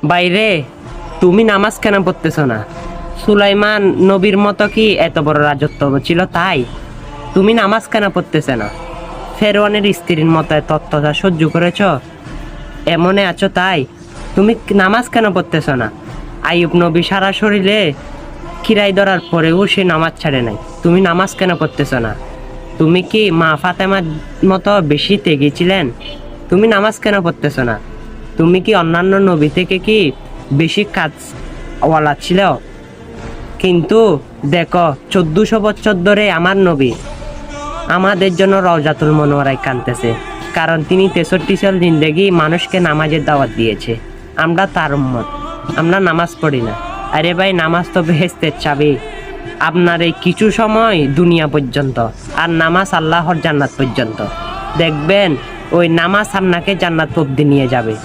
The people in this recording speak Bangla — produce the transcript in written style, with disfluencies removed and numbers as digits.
বাইরে, তুমি নামাজ কেন পড়তেছো না? সুলাইমান নবীর মতো কি এত বড় রাজত্ব ছিল তাই? তুমি নামাজ কেন পড়তেছে না? ফেরওয়ানের স্ত্রীর মতো এত অত্যাচার সহ্য করেছ, এমনে আছো তাই? তুমি নামাজ কেন পড়তেছো না? আইয়ুব নবী সারা শরীরে খিরাই ধরার পরেও সে নামাজ ছাড়ে নাই। তুমি নামাজ কেন পড়তেছো না? তুমি কি মা ফাতেমার মতো বেশি তেগী ছিলেন? তুমি নামাজ কেন পড়তেছো না? তুমি কি অন্যান্য নবী থেকে কি বেশি কাজ ওয়ালা ছিল? কিন্তু দেখো, 1400 বছর ধরে আমার নবী আমাদের জন্য রওজাতুল মনোয়ারায় কাঁদতেছে, কারণ তিনি 63 সাল জিন্দেগি মানুষকে নামাজের দাওয়াত দিয়েছে। আমরা তার উম্মত, আমরা নামাজ পড়ি না। আরে ভাই, নামাজ তো বেহেশতের চাবি। আপনার এই কিছু সময় দুনিয়া পর্যন্ত, আর নামাজ আল্লাহর জান্নাত পর্যন্ত। দেখবেন ওই নামাজ আপনাকে জান্নাত অব্দি নিয়ে যাবে।